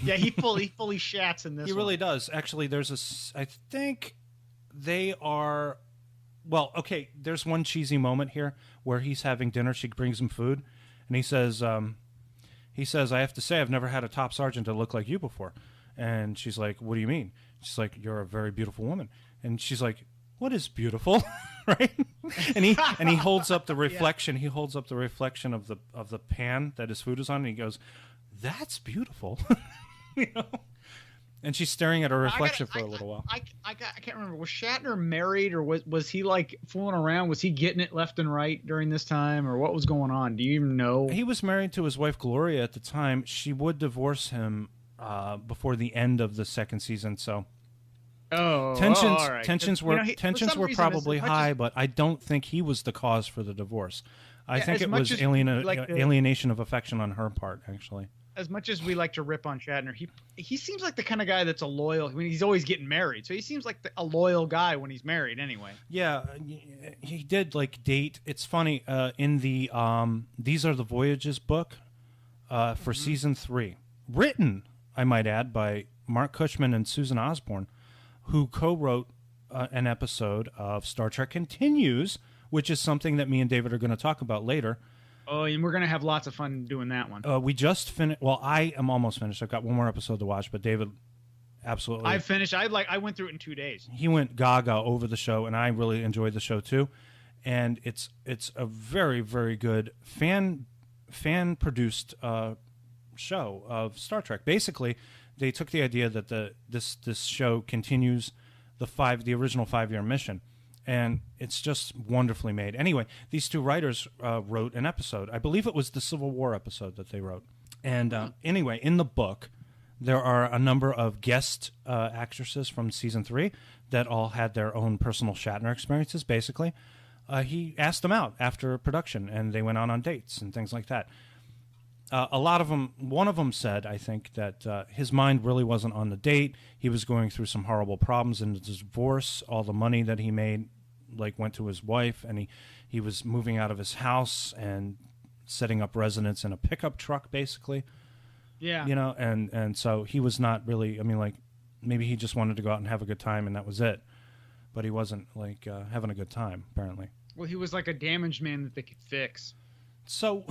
Yeah, he fully shats in this. He really does. Actually, I think they are. Well, okay, there's one cheesy moment here where he's having dinner. She brings him food, and he says, I have to say, I've never had a top sergeant to look like you before. And she's like, what do you mean? She's like, you're a very beautiful woman. And she's like, what is beautiful? Right? And he holds up the reflection. Yeah. He holds up the reflection of the pan that his food is on, and he goes, that's beautiful. You know? And she's staring at her reflection for a little while. I can't remember. Was Shatner married, or was he like fooling around? Was he getting it left and right during this time, or what was going on? Do you even know? He was married to his wife Gloria at the time. She would divorce him before the end of the second season. So tensions were probably high, but I don't think he was the cause for the divorce. I think it was alienation of affection on her part, actually. As much as we like to rip on Shatner, he seems like the kind of guy that's a loyal. I mean, he's always getting married, so he seems like a loyal guy when he's married. Anyway. Yeah, he did like date. It's funny in the These Are the Voyages book for season 3, written, I might add, by Mark Cushman and Susan Osborne, who co-wrote an episode of Star Trek Continues, which is something that me and David are going to talk about later. Oh, and we're going to have lots of fun doing that one. We just finished. Well, I am almost finished. I've got one more episode to watch, but David, absolutely. I've finished. I went through it in 2 days. He went gaga over the show, and I really enjoyed the show too. And it's a very, very good fan produced show of Star Trek. Basically, they took the idea that this show continues the original 5-year mission. And it's just wonderfully made. Anyway, these two writers wrote an episode. I believe it was the Civil War episode that they wrote. And anyway, in the book, there are a number of guest actresses from season 3 that all had their own personal Shatner experiences, basically. He asked them out after production, and they went on dates and things like that. A lot of them, one of them said, I think, that his mind really wasn't on the date. He was going through some horrible problems in the divorce. All the money that he made went to his wife, and he was moving out of his house and setting up residence in a pickup truck, basically. Yeah. You know, and so he was not really, maybe he just wanted to go out and have a good time, and that was it. But he wasn't, having a good time, apparently. Well, he was like a damaged man that they could fix. So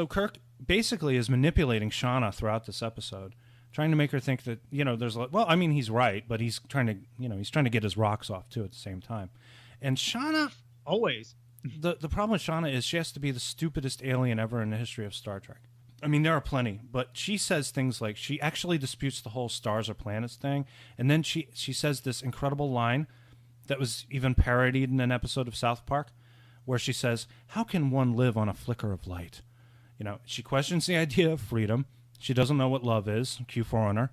Kirk basically is manipulating Shauna throughout this episode, trying to make her think that, he's right, but he's trying to get his rocks off too at the same time. And Shauna, always, the problem with Shauna is she has to be the stupidest alien ever in the history of Star Trek. I mean, there are plenty, but she says things like, she actually disputes the whole stars or planets thing, and then she says this incredible line that was even parodied in an episode of South Park, where she says, how can one live on a flicker of light? She questions the idea of freedom. She doesn't know what love is. Cue Foreigner.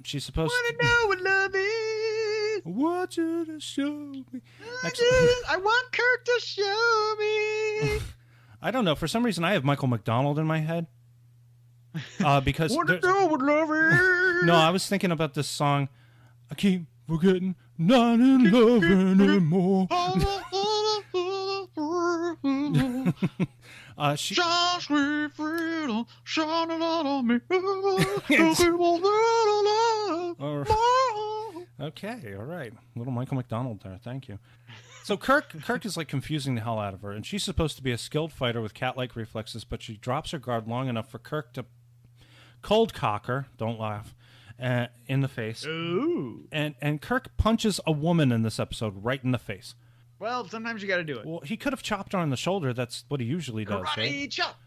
She's supposed to know what love is. I want you to show me. I want Kirk to show me. I don't know. For some reason, I have Michael McDonald in my head. Because want to know what love is. No, I was thinking about this song. I keep forgetting, not in love anymore. Shine sweet freedom, shine a light on me. Okay, all right. Little Michael McDonald there. Thank you. So Kirk is confusing the hell out of her, and she's supposed to be a skilled fighter with cat-like reflexes, but she drops her guard long enough for Kirk to cold cock her. Don't laugh. In the face. Ooh. And Kirk punches a woman in this episode right in the face. Well, sometimes you got to do it. Well, he could have chopped her on the shoulder. That's what he usually does. Karate right? chop.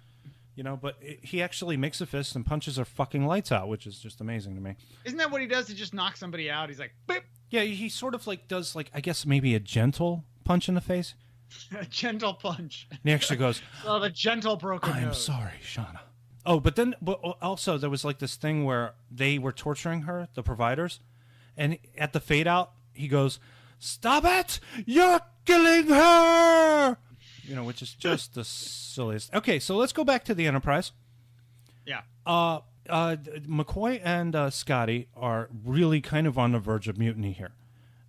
You know, but he actually makes a fist and punches her fucking lights out, which is just amazing to me. Isn't that what he does? He just knocks somebody out. He's like, boop. Yeah, he sort of like does like, I guess maybe a gentle punch in the face. A gentle punch. And he actually goes, oh, the gentle broken I'm nose. sorry, Shauna. Oh, but also there was like this thing where they were torturing her, the providers. And at the fade out, he goes, stop it! You're killing her! You know, which is just the silliest. Okay, so let's go back to the Enterprise. Yeah. McCoy and Scotty are really kind of on the verge of mutiny here.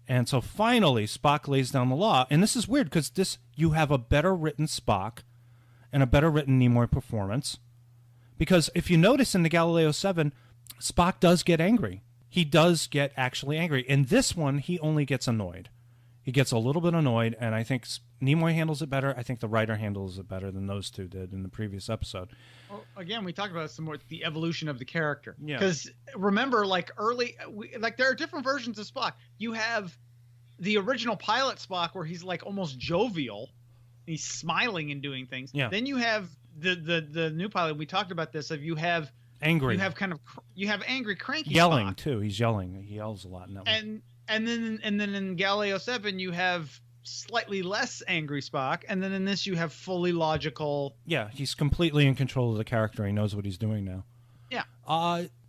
And so finally, Spock lays down the law. And this is weird because you have a better written Spock and a better written Nimoy performance. Because if you notice in the Galileo 7, Spock does get angry. He does get actually angry. In this one, he only gets annoyed. He gets a little bit annoyed, and I think Nimoy handles it better. I think the writer handles it better than those two did in the previous episode. Well, again, we talked about some more the evolution of the character. Yeah. Because remember, like there are different versions of Spock. You have the original pilot Spock, where he's like almost jovial, he's smiling and doing things. Yeah. Then you have the new pilot. We talked about this. Of you have angry. You have angry, cranky yelling Spock. Too. He's yelling. He yells a lot in that one. And then in Galileo 7 you have slightly less angry Spock, and then in this you have fully logical. Yeah, he's completely in control of the character. He knows what he's doing now. Yeah.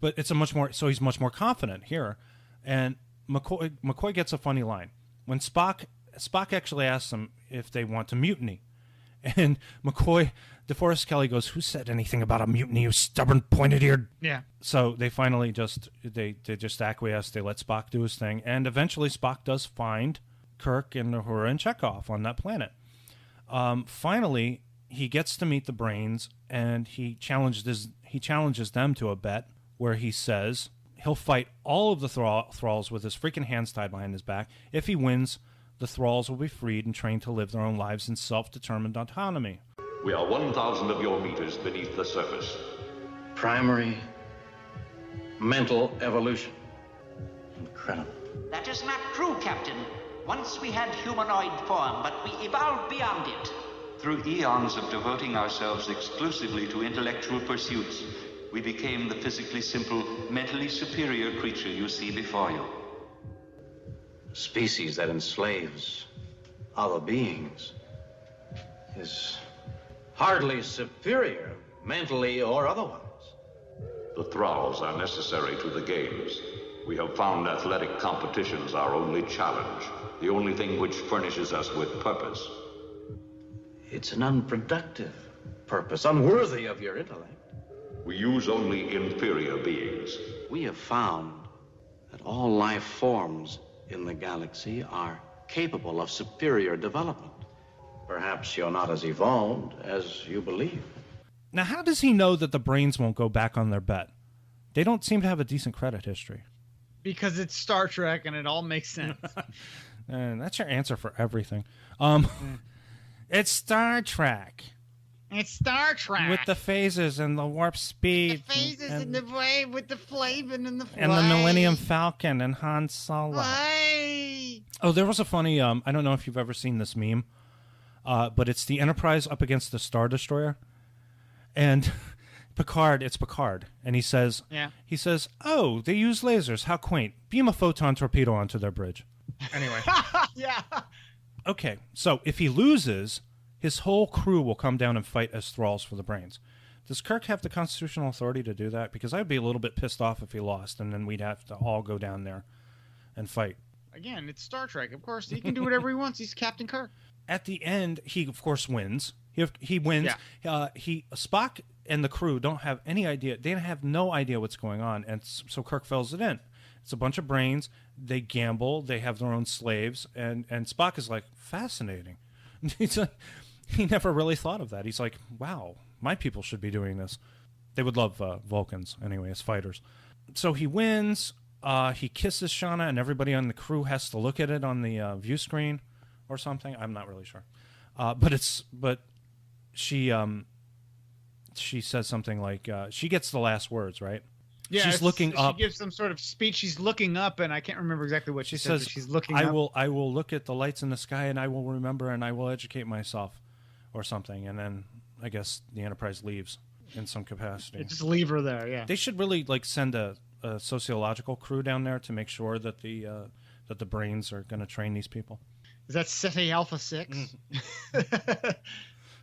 But it's he's much more confident here. And McCoy gets a funny line. When Spock actually asks him if they want to mutiny. And McCoy, DeForest Kelley goes, who said anything about a mutiny, you stubborn pointed-eared? Yeah. So they finally just acquiesce. They let Spock do his thing. And eventually Spock does find Kirk and Uhura and Chekhov on that planet. Finally, he gets to meet the brains, and he challenges them to a bet where he says he'll fight all of the thralls with his freaking hands tied behind his back. If he wins, the thralls will be freed and trained to live their own lives in self-determined autonomy. We are 1,000 of your meters beneath the surface. Primary mental evolution. Incredible. That is not true, Captain. Once we had humanoid form, but we evolved beyond it. Through eons of devoting ourselves exclusively to intellectual pursuits, we became the physically simple, mentally superior creature you see before you. Species that enslaves other beings is hardly superior, mentally or otherwise. The thralls are necessary to the games. We have found athletic competitions our only challenge, the only thing which furnishes us with purpose. It's an unproductive purpose, unworthy of your intellect. We use only inferior beings. We have found that all life forms in the galaxy are capable of superior development. Perhaps you're not as evolved as you believe. Now, how does he know that the brains won't go back on their bet? They don't seem to have a decent credit history. Because it's Star Trek and it all makes sense. And that's your answer for everything. It's Star Trek. It's Star Trek. With the phases and the warp speed. The phases and the wave with the flavin and the and the Millennium Falcon and Han Solo. Why? Oh, there was a funny, I don't know if you've ever seen this meme, but it's the Enterprise up against the Star Destroyer. And it's Picard. And he says, oh, they use lasers. How quaint. Beam a photon torpedo onto their bridge. Anyway. Yeah. Okay, so if he loses, his whole crew will come down and fight as thralls for the brains. Does Kirk have the constitutional authority to do that? Because I'd be a little bit pissed off if he lost, and then we'd have to all go down there and fight. Again, it's Star Trek. Of course, he can do whatever he wants. He's Captain Kirk. At the end, he, of course, wins. He wins. Yeah. Spock and the crew don't have any idea. They have no idea what's going on, and so Kirk fills it in. It's a bunch of brains. They gamble. They have their own slaves, and Spock is like, fascinating. He's like, he never really thought of that. He's like, wow, my people should be doing this. They would love Vulcans anyway as fighters. So he wins. He kisses Shauna, and everybody on the crew has to look at it on the view screen or something. I'm not really sure. But she says something like she gets the last words, right? Yeah, she's looking up. She gives some sort of speech. She's looking up, and I can't remember exactly what she says. She's looking up. I will look at the lights in the sky, and I will remember, and I will educate myself, or something. And then I guess the Enterprise leaves. in some capacity. Just leave her there, yeah. They should really like send a sociological crew down there to make sure that the brains are going to train these people. Is that Ceti Alpha 6?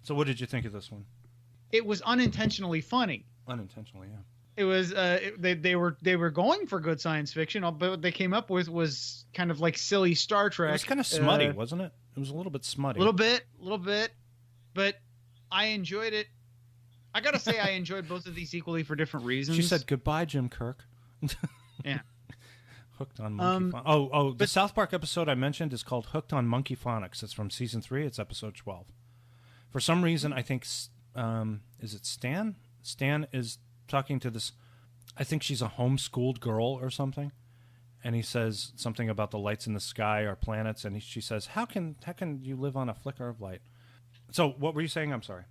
So what did you think of this one? It was unintentionally funny. Unintentionally, yeah. It was they were going for good science fiction, but what they came up with was kind of like silly Star Trek. It was kind of smutty, wasn't it? It was a little bit smutty. A little bit, but I enjoyed it. I gotta say, I enjoyed both of these equally for different reasons. She said goodbye, Jim Kirk. Yeah. Hooked on Monkey Phonics. The South Park episode I mentioned is called Hooked on Monkey Phonics. It's from season 3. It's episode 12. For some reason, I think, is it Stan? Stan is talking to this, I think she's a homeschooled girl or something. And he says something about the lights in the sky are planets. And she says, how can you live on a flicker of light? So what were you saying? I'm sorry.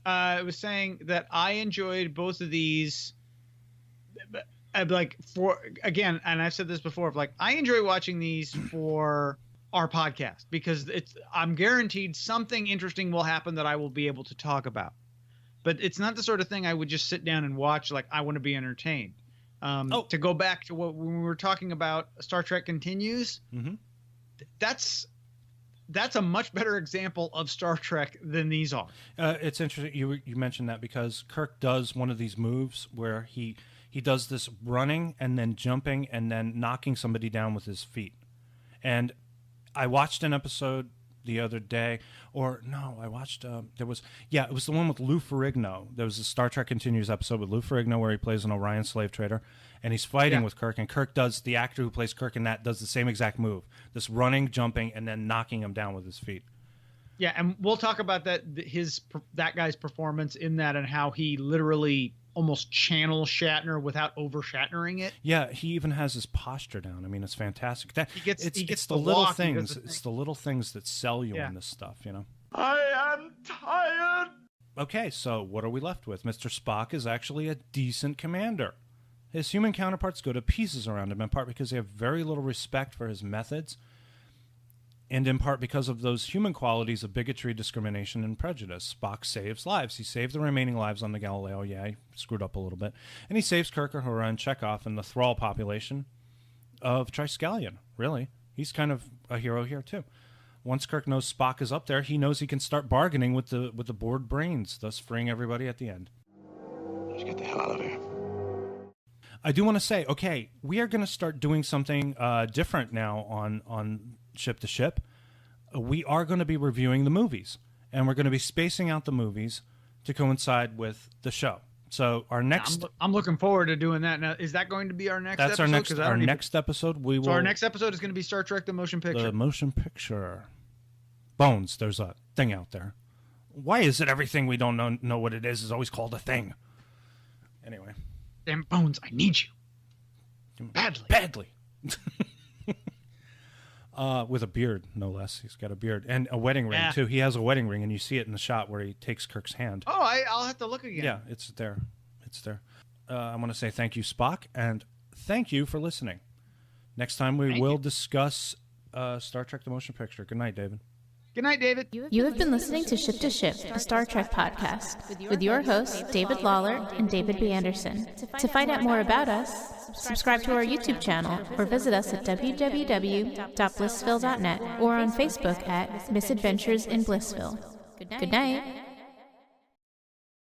I was saying that I enjoyed both of these. Like for again, and I've said this before, like I enjoy watching these for our podcast because I'm guaranteed something interesting will happen that I will be able to talk about. But it's not the sort of thing I would just sit down and watch. Like I want to be entertained. To go back to when we were talking about Star Trek Continues, that's a much better example of Star Trek than these are. It's interesting you mentioned that because Kirk does one of these moves where he does this running and then jumping and then knocking somebody down with his feet. And I watched an episode the other day, or no, I watched, it was the one with Lou Ferrigno. There was a Star Trek Continues episode with Lou Ferrigno where he plays an Orion slave trader, and he's fighting with Kirk, and Kirk does, the actor who plays Kirk in that does the same exact move, this running, jumping, and then knocking him down with his feet. Yeah, and we'll talk about that guy's performance in that and how he literally almost channels Shatner without over-Shatnering it. Yeah, he even has his posture down. I mean, it's fantastic. He gets the little things. It's the little things that sell you in this stuff, you know. I am tired. Okay, so what are we left with? Mr. Spock is actually a decent commander. His human counterparts go to pieces around him, in part because they have very little respect for his methods, and in part because of those human qualities of bigotry, discrimination, and prejudice. Spock saves lives. He saved the remaining lives on the Galileo. Yeah, he screwed up a little bit. And he saves Kirk, Uhura, and Chekhov and the Thrall population of Triskelion, really. He's kind of a hero here, too. Once Kirk knows Spock is up there, he knows he can start bargaining with the bored brains, thus freeing everybody at the end. Let's get the hell out of here. I do want to say, okay, we are going to start doing something different now on Ship to Ship. We are going to be reviewing the movies, and we're going to be spacing out the movies to coincide with the show. So our next, I'm looking forward to doing that. Now, is that going to be our next? That's episode? our next episode. We will. So our next episode is going to be Star Trek: The Motion Picture. The motion picture. Bones. There's a thing out there. Why is it everything we don't know what it is always called a thing? Anyway. Damn Bones, I need you. Badly. With a beard, no less. He's got a beard. And a wedding ring, too. He has a wedding ring, and you see it in the shot where he takes Kirk's hand. Oh, I'll have to look again. Yeah, it's there. It's there. I want to say thank you, Spock, and thank you for listening. Next time we will discuss Star Trek: The Motion Picture. Good night, David. Good night, David. You have been listening to Ship, a Star Trek podcast, with your hosts, David Lawler and David B. Anderson. To find out more about us, subscribe to our YouTube channel or visit us at www.blissville.net or on Facebook at Misadventures in Blissville. Good night.